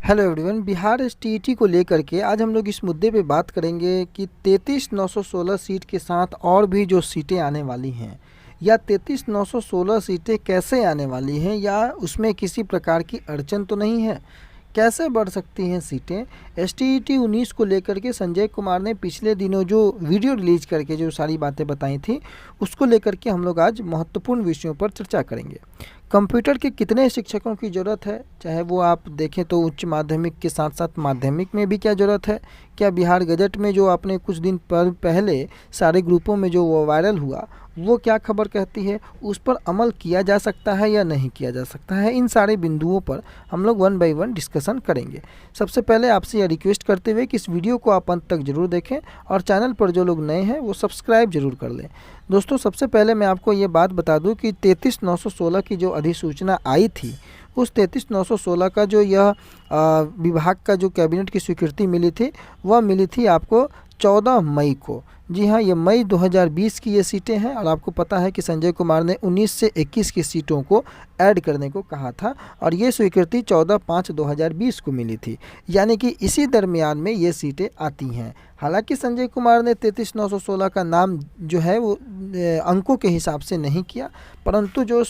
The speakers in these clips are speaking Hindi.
Hello everyone. बिहार एसटीईटी को लेकर के आज हम लोग इस मुद्दे पे बात करेंगे कि 33,916 सीट के साथ और भी जो सीटें आने वाली हैं या 33,916 सीटें कैसे आने वाली हैं या उसमें किसी प्रकार की अड़चन तो नहीं है, कैसे बढ़ सकती हैं सीटें। एसटीईटी 19 को लेकर के संजय कुमार ने पिछले दिनों जो वीडियो रिलीज करके जो सारी बातें बताई थी उसको लेकर के हम लोग आज महत्वपूर्ण विषयों पर चर्चा करेंगे। कंप्यूटर के कितने शिक्षकों की ज़रूरत है, चाहे वो आप देखें तो उच्च माध्यमिक के साथ साथ माध्यमिक में भी क्या ज़रूरत है। क्या बिहार गजट में जो आपने कुछ दिन पहले सारे ग्रुपों में जो वो वायरल हुआ वो क्या खबर कहती है, उस पर अमल किया जा सकता है या नहीं किया जा सकता है। इन सारे बिंदुओं पर हम लोग वन बाय वन डिस्कशन करेंगे। सबसे पहले आपसे यह रिक्वेस्ट करते हुए कि इस वीडियो को आप अंत तक जरूर देखें और चैनल पर जो लोग नए हैं वो सब्सक्राइब जरूर कर लें। दोस्तों, सबसे पहले मैं आपको ये बात बता दूं कि 33,916 की जो अधिसूचना आई थी उस 33,916 का जो यह विभाग का जो कैबिनेट की स्वीकृति मिली थी वह मिली थी आपको 14 मई को। जी हाँ, ये मई 2020 की ये सीटें हैं और आपको पता है कि संजय कुमार ने 19 से 21 की सीटों को ऐड करने को कहा था और ये स्वीकृति 14/5/2020 को मिली थी, यानी कि इसी दरमियान में ये सीटें आती हैं। हालांकि संजय कुमार ने 33,916 का नाम जो है वो अंकों के हिसाब से नहीं किया, परंतु जो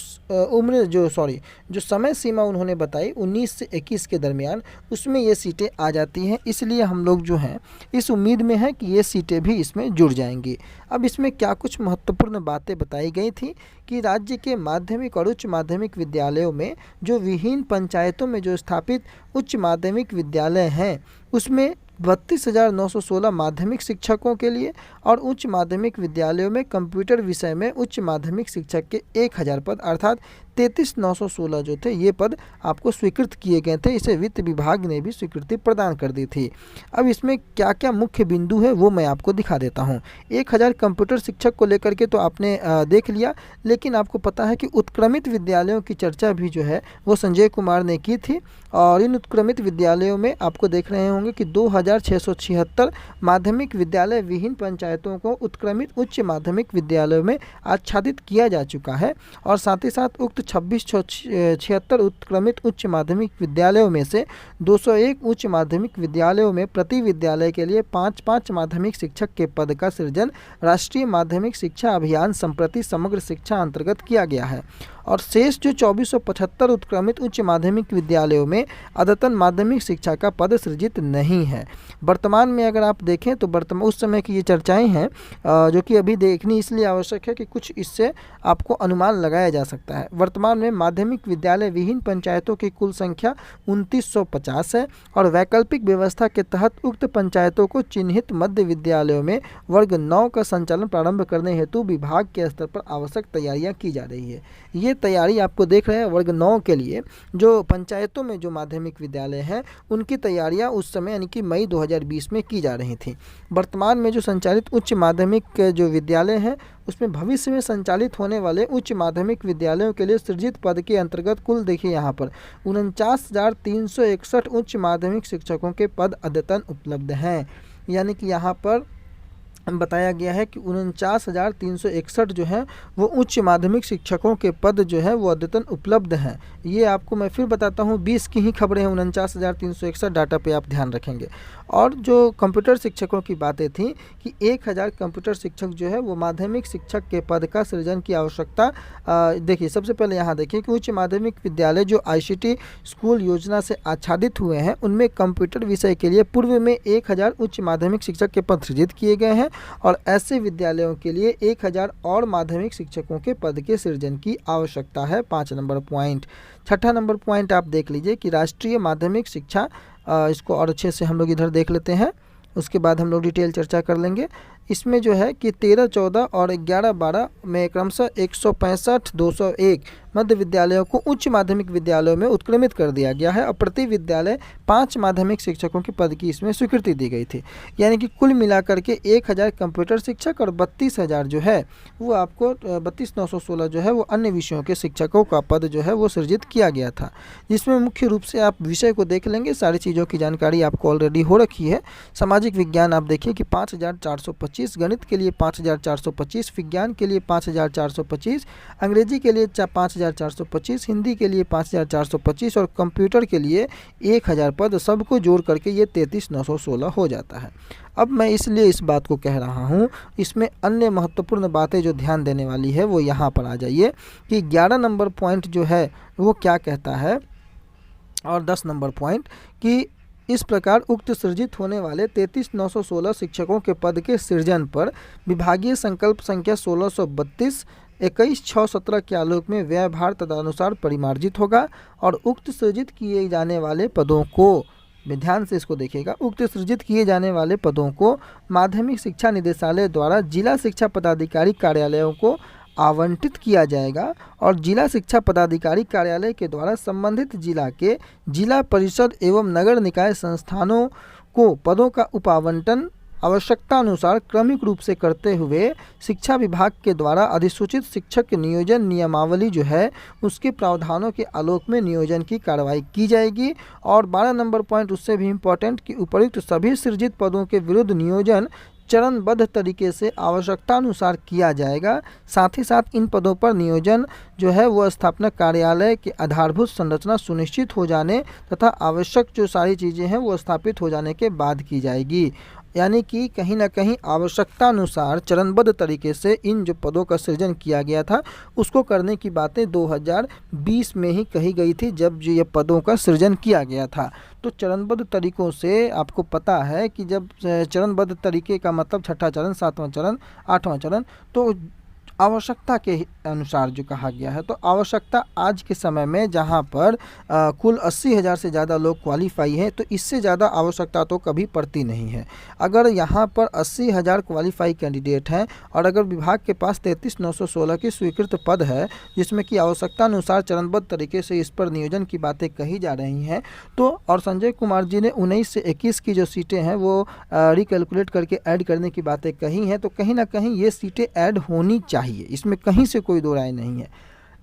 समय सीमा उन्होंने बताई 19 से 21 के दरमियान उसमें ये सीटें आ जाती हैं। इसलिए हम लोग जो हैं इस उम्मीद में हैं कि ये सीटें भी इसमें जुड़ जाएंगी। अब इसमें क्या कुछ महत्वपूर्ण बातें बताई गई थी कि राज्य के माध्यमिक और उच्च माध्यमिक विद्यालयों में जो विहीन पंचायतों में जो स्थापित उच्च माध्यमिक विद्यालय हैं उसमें 32,916 माध्यमिक शिक्षकों के लिए और उच्च माध्यमिक विद्यालयों में कंप्यूटर विषय में उच्च माध्यमिक शिक्षक के 1,000 पद अर्थात 33,916 जो थे ये पद आपको स्वीकृत किए गए थे। इसे वित्त विभाग ने भी स्वीकृति प्रदान कर दी थी। अब इसमें क्या क्या मुख्य बिंदु है वो मैं आपको दिखा देता हूँ। 1,000 कंप्यूटर शिक्षक को लेकर के तो आपने देख लिया, लेकिन आपको पता है कि उत्क्रमित विद्यालयों की चर्चा भी जो है वो संजय कुमार ने की थी और इन उत्क्रमित विद्यालयों में आपको देख रहे होंगे कि 2,676 माध्यमिक विद्यालय विहीन पंचायतों को उत्क्रमित उच्च माध्यमिक विद्यालयों में आच्छादित किया जा चुका है और साथ ही साथ उक्त 2676 उत्क्रमित उच्च माध्यमिक विद्यालयों में से 201 उच्च माध्यमिक विद्यालयों में प्रति विद्यालय के लिए 5-5 माध्यमिक शिक्षक के पद का सृजन राष्ट्रीय माध्यमिक शिक्षा अभियान संप्रति समग्र शिक्षा अंतर्गत किया गया है और शेष जो 2475 उत्क्रमित उच्च माध्यमिक विद्यालयों में अद्यतन माध्यमिक शिक्षा का पद सृजित नहीं है। वर्तमान में अगर आप देखें तो उस समय की ये चर्चाएं हैं जो कि अभी देखनी इसलिए आवश्यक है कि कुछ इससे आपको अनुमान लगाया जा सकता है। वर्तमान में माध्यमिक विद्यालय विहीन पंचायतों की कुल संख्या 2950 है और वैकल्पिक व्यवस्था के तहत उक्त पंचायतों को चिन्हित मध्य विद्यालयों में वर्ग 9 का संचालन प्रारंभ करने हेतु विभाग के स्तर पर आवश्यक तैयारियां की जा रही है। ये तैयारी आपको देख रहे हैं वर्ग 9 के लिए जो पंचायतों में जो माध्यमिक विद्यालय हैं उनकी तैयारियां उस समय यानी कि मई 2020 में की जा रही थी। वर्तमान में जो संचालित उच्च माध्यमिक जो विद्यालय हैं उसमें भविष्य में संचालित होने वाले उच्च माध्यमिक विद्यालयों के लिए सृजित पद के अंतर्गत कुल देखिए यहाँ पर 49,361 उच्च माध्यमिक शिक्षकों के पद अद्यतन उपलब्ध हैं। यानी कि यहाँ पर बताया गया है कि 49,361 जो है वो उच्च माध्यमिक शिक्षकों के पद जो है वो अद्यतन उपलब्ध हैं। ये आपको मैं फिर बताता हूँ, 20 की ही खबरें हैं, 49,361 डाटा पे आप ध्यान रखेंगे। और जो कंप्यूटर शिक्षकों की बातें थी कि 1,000 कंप्यूटर शिक्षक जो है वो माध्यमिक शिक्षक के पद का सृजन की आवश्यकता देखिए। सबसे पहले यहाँ देखिए कि उच्च माध्यमिक विद्यालय जो ICT स्कूल योजना से आच्छादित हुए हैं उनमें कंप्यूटर विषय के लिए पूर्व में 1,000 उच्च माध्यमिक शिक्षक के पद सृजित किए गए हैं और ऐसे विद्यालयों के लिए 1,000 और माध्यमिक शिक्षकों के पद के सृजन की आवश्यकता है। 5 नंबर पॉइंट। 6ठा नंबर पॉइंट आप देख लीजिए कि राष्ट्रीय माध्यमिक शिक्षा, इसको और अच्छे से हम लोग इधर देख लेते हैं, उसके बाद हम लोग डिटेल चर्चा कर लेंगे। इसमें जो है कि 13, 14 और 11, 12 में क्रमशः 165, 201 मध्य विद्यालयों को उच्च माध्यमिक विद्यालयों में उत्क्रमित कर दिया गया है और प्रति विद्यालय 5 माध्यमिक शिक्षकों के पद की इसमें स्वीकृति दी गई थी। यानी कि कुल मिलाकर के 1,000 कंप्यूटर शिक्षक और 32,000 जो है वो आपको 32,916 जो है वो अन्य विषयों के शिक्षकों का पद जो है वो सृजित किया गया था, जिसमें मुख्य रूप से आप विषय को देख लेंगे। सारी चीज़ों की जानकारी आपको ऑलरेडी हो रखी है। सामाजिक विज्ञान आप देखिए कि 5,425 425, गणित के लिए 5425, विज्ञान के लिए 5425, अंग्रेजी के लिए 5425, हिंदी के लिए 5425 और कंप्यूटर के लिए 1000 पद, सबको जोड़ करके ये 33,916 हो जाता है। अब मैं इसलिए इस बात को कह रहा हूँ, इसमें अन्य महत्वपूर्ण बातें जो ध्यान देने वाली है वो यहाँ पर आ जाइए कि 11 नंबर पॉइंट जो है वो क्या कहता है और 10 नंबर पॉइंट कि इस प्रकार उक्त सृजित होने वाले 33,916 शिक्षकों के पद के सृजन पर विभागीय संकल्प संख्या 1632 21/6/17 के आलोक में व्यय भार तदनुसार परिमार्जित होगा और उक्त सृजित किए जाने वाले पदों को, ध्यान से इसको देखिएगा, उक्त सृजित किए जाने वाले पदों को माध्यमिक शिक्षा निदेशालय द्वारा जिला शिक्षा पदाधिकारी कार्यालयों को आवंटित किया जाएगा और जिला शिक्षा पदाधिकारी कार्यालय के द्वारा संबंधित जिला के जिला परिषद एवं नगर निकाय संस्थानों को पदों का उपावंटन आवश्यकता अनुसार क्रमिक रूप से करते हुए शिक्षा विभाग के द्वारा अधिसूचित शिक्षक नियोजन नियमावली जो है उसके प्रावधानों के आलोक में नियोजन की कार्रवाई की जाएगी। और 12 नंबर पॉइंट उससे भी इम्पोर्टेंट कि उपर्युक्त सभी सृजित पदों के विरुद्ध नियोजन चरणबद्ध तरीके से आवश्यकता अनुसार किया जाएगा। साथ ही साथ इन पदों पर नियोजन जो है वो स्थापना कार्यालय के आधारभूत संरचना सुनिश्चित हो जाने तथा आवश्यक जो सारी चीज़ें हैं वो स्थापित हो जाने के बाद की जाएगी। यानी कि कहीं ना कहीं आवश्यकता अनुसार चरणबद्ध तरीके से इन जो पदों का सृजन किया गया था उसको करने की बातें 2020 में ही कही गई थी जब जो ये पदों का सृजन किया गया था। तो चरणबद्ध तरीकों से आपको पता है कि जब चरणबद्ध तरीके का मतलब छठा चरण, सातवां चरण, आठवां चरण, तो आवश्यकता के अनुसार जो कहा गया है। तो आवश्यकता आज के समय में जहां पर कुल 80,000 से ज़्यादा लोग क्वालिफाई हैं तो इससे ज़्यादा आवश्यकता तो कभी पड़ती नहीं है। अगर यहां पर 80,000 क्वालिफाई कैंडिडेट हैं और अगर विभाग के पास 33,916 की स्वीकृत पद है जिसमें कि आवश्यकता अनुसार चरणबद्ध तरीके से इस पर नियोजन की बातें कही जा रही हैं, तो और संजय कुमार जी ने 19 से 21 की जो सीटें हैं वो रिकैलकुलेट करके ऐड करने की बातें कही हैं, तो कहीं ना कहीं ये सीटें ऐड होनी चाहिए, इसमें कहीं से कोई दो राय नहीं है।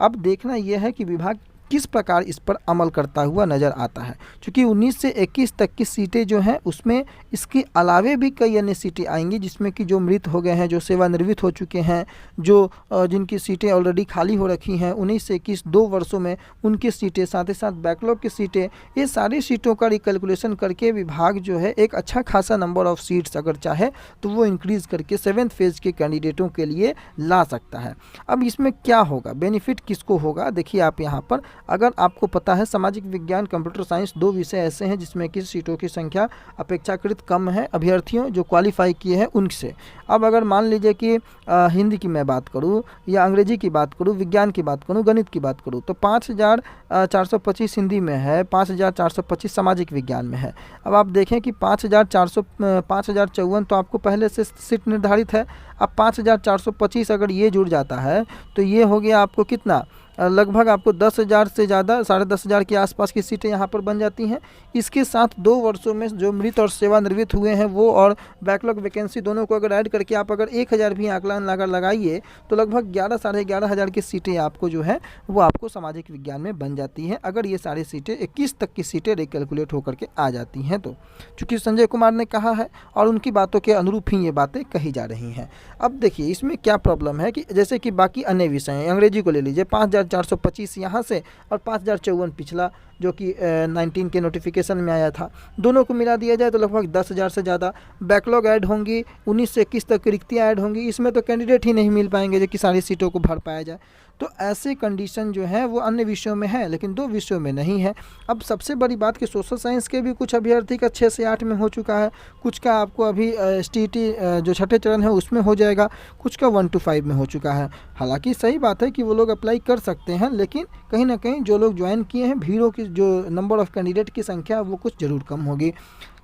अब देखना यह है कि विभाग किस प्रकार इस पर अमल करता हुआ नज़र आता है, क्योंकि 19 से 21 तक की सीटें जो हैं उसमें इसके अलावे भी कई अन्य सीटें आएंगी जिसमें कि जो मृत हो गए हैं, जो सेवानिवृत्त हो चुके हैं, जो जिनकी सीटें ऑलरेडी खाली हो रखी हैं 19 से 21 2 वर्षों में उनकी सीटें, साथ ही साथ बैकलॉग की सीटें, ये सारी सीटों का रिकैलकुलेशन करके विभाग जो है एक अच्छा खासा नंबर ऑफ सीट्स अगर चाहे तो वो इंक्रीज़ करके 7th फेज़ के कैंडिडेटों के लिए ला सकता है। अब इसमें क्या होगा, बेनिफिट किसको होगा, देखिए आप यहाँ पर अगर आपको पता है सामाजिक विज्ञान कंप्यूटर साइंस 2 विषय ऐसे हैं जिसमें कि सीटों की संख्या अपेक्षाकृत कम है अभ्यर्थियों जो क्वालिफाई किए हैं उनसे। अब अगर मान लीजिए कि हिंदी की मैं बात करूं या अंग्रेजी की बात करूं, विज्ञान की बात करूं, गणित की बात करूं, तो 5,425 हिंदी में है, 5,425 सामाजिक विज्ञान में है। अब आप देखें कि 5,454 तो आपको पहले से सीट निर्धारित है। अब 5,425 अगर ये जुड़ जाता है तो ये हो गया आपको कितना, लगभग आपको 10,000 से ज़्यादा, 10,500 के आसपास की सीटें यहाँ पर बन जाती हैं। इसके साथ 2 वर्षों में जो मृत और सेवानिवृत्त हुए हैं वो और बैकलॉग वैकेंसी दोनों को अगर ऐड करके आप अगर 1,000 भी आकलन अगर लगाइए तो लगभग 11 साढ़े 11,000 की सीटें आपको जो है वो आपको सामाजिक विज्ञान में बन जाती हैं अगर ये सारी सीटें 21 तक की सीटें रिकैलकुलेट होकर के आ जाती हैं। तो चूँकि संजय कुमार ने कहा है और उनकी बातों के अनुरूप ही ये बातें कही जा रही हैं। अब देखिए इसमें क्या प्रॉब्लम है कि जैसे कि बाकी अन्य विषय हैं, अंग्रेजी को ले लीजिए 5,425 यहाँ से और 5,054 पिछला जो कि 19 के नोटिफिकेशन में आया था, दोनों को मिला दिया जाए तो लगभग 10,000 से ज़्यादा बैकलॉग ऐड होंगी, 19 से 21 तक की रिक्तियाँ ऐड होंगी, इसमें तो कैंडिडेट ही नहीं मिल पाएंगे जो कि सारी सीटों को भर पाया जाए। तो ऐसे कंडीशन जो है वो अन्य विषयों में है लेकिन 2 विषयों में नहीं है। अब सबसे बड़ी बात कि सोशल साइंस के भी कुछ अभ्यर्थी का 6 से 8 में हो चुका है, कुछ का आपको अभी STT जो छठे चरण है उसमें हो जाएगा, कुछ का 1 to 5 में हो चुका है। हालांकि सही बात है कि वो लोग अप्लाई कर सकते हैं लेकिन कहीं ना कहीं जो लोग ज्वाइन किए हैं भीड़ों की जो नंबर ऑफ़ कैंडिडेट की संख्या वो कुछ ज़रूर कम होगी।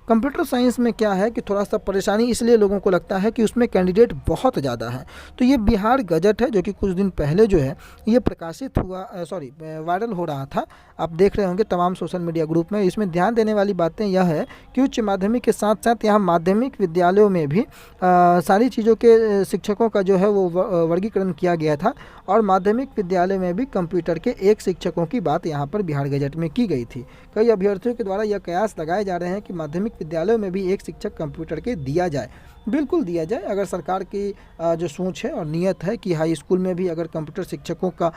कंप्यूटर साइंस में क्या है कि थोड़ा सा परेशानी इसलिए लोगों को लगता है कि उसमें कैंडिडेट बहुत ज़्यादा है। तो ये बिहार गजट है जो कि कुछ दिन पहले जो है ये प्रकाशित हुआ, वायरल हो रहा था, आप देख रहे होंगे तमाम सोशल मीडिया ग्रुप में। इसमें ध्यान देने वाली बातें यह है कि उच्च माध्यमिक के साथ साथ यहाँ माध्यमिक विद्यालयों में भी सारी चीज़ों के शिक्षकों का जो है वो वर्गीकरण किया गया था और माध्यमिक विद्यालय में भी कंप्यूटर के 1 शिक्षकों की बात यहाँ पर बिहार गजट में की गई थी। कई अभ्यर्थियों के द्वारा यह कयास लगाए जा रहे हैं कि माध्यमिक विद्यालयों में भी 1 शिक्षक कंप्यूटर के दिया जाए। बिल्कुल दिया जाए। अगर सरकार की जो सोच है और नीयत है कि हाई स्कूल में भी अगर कंप्यूटर शिक्षकों का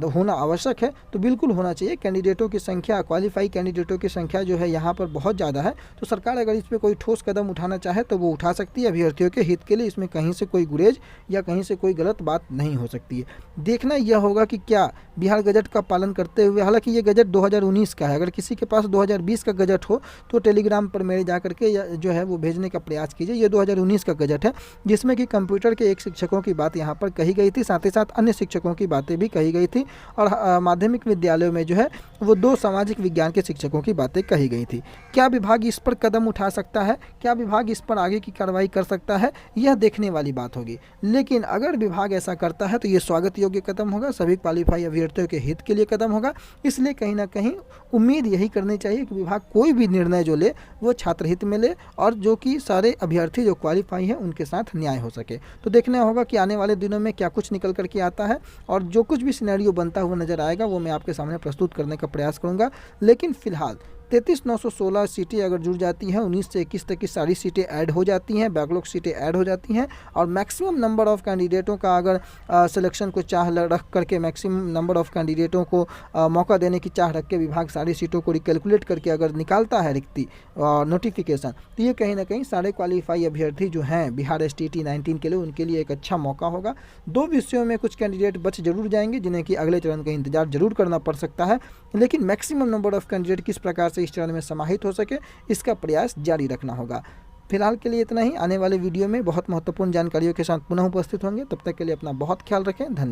होना आवश्यक है तो बिल्कुल होना चाहिए। कैंडिडेटों की संख्या, क्वालिफाई कैंडिडेटों की संख्या जो है यहाँ पर बहुत ज़्यादा है, तो सरकार अगर इस पर कोई ठोस कदम उठाना चाहे तो वो उठा सकती है। अभ्यर्थियों के हित के लिए इसमें कहीं से कोई गुरेज या कहीं से कोई गलत बात नहीं हो सकती है। देखना यह होगा कि क्या बिहार गजट का पालन करते हुए, हालांकि ये गजट 2019 का है, अगर किसी के पास 2020 का गजट हो तो टेलीग्राम पर मेरे जा करके जो है वो भेजने का प्रयास कीजिए। ये 2019 का गजट है जिसमें कि कंप्यूटर के एक शिक्षकों की बात यहाँ पर कही गई थी, साथ ही साथ अन्य शिक्षकों की बातें भी कही गई थी, और माध्यमिक विद्यालयों में जो है वो 2 सामाजिक विज्ञान के शिक्षकों की बातें कही गई थी। क्या विभाग इस पर कदम उठा सकता है, क्या विभाग इस पर आगे की कार्रवाई कर सकता है, यह देखने वाली बात होगी। लेकिन अगर विभाग ऐसा करता है तो ये स्वागत योग्य कदम होगा, सभी क्वालिफाई अभ्यर्थियों के हित के लिए कदम होगा। इसलिए कहीं ना कहीं उम्मीद यही करनी चाहिए कि विभाग कोई भी निर्णय जो ले वो छात्र हित में ले और जो कि सारे अभ्यर्थी जो क्वालिफाई हैं उनके साथ न्याय हो सके। तो देखना होगा कि आने वाले दिनों में क्या कुछ निकल करके आता है, और जो कुछ भी सिनेरियो बनता हुआ नजर आएगा वो मैं आपके सामने प्रस्तुत करने का प्रयास करूंगा। लेकिन फिलहाल 33,916 सीटें अगर जुड़ जाती हैं, 19 से 21 तक की सारी सीटें ऐड हो जाती हैं, बैकलॉग सीटें ऐड हो जाती हैं, और मैक्सिमम नंबर ऑफ़ कैंडिडेटों का अगर सिलेक्शन को चाह रख करके मैक्सिमम नंबर ऑफ़ कैंडिडेटों को मौका देने की चाह रख के विभाग सारी सीटों को रिकैलकुलेट करके अगर निकालता है रिक्ति नोटिफिकेशन, तो ये कहीं ना कहीं सारे क्वालिफाई अभ्यर्थी जो हैं बिहार STT 19 के लिए, उनके लिए एक अच्छा मौका होगा। 2 विषयों में कुछ कैंडिडेट बच जरूर जाएंगे जिन्हें कि अगले चरण का इंतजार जरूर करना पड़ सकता है, लेकिन मैक्सिमम नंबर ऑफ़ कैंडिडेट किस प्रकार से इस चरण में समाहित हो सके इसका प्रयास जारी रखना होगा। फिलहाल के लिए इतना ही। आने वाले वीडियो में बहुत महत्वपूर्ण जानकारियों के साथ पुनः उपस्थित होंगे। तब तक के लिए अपना बहुत ख्याल रखें। धन्यवाद।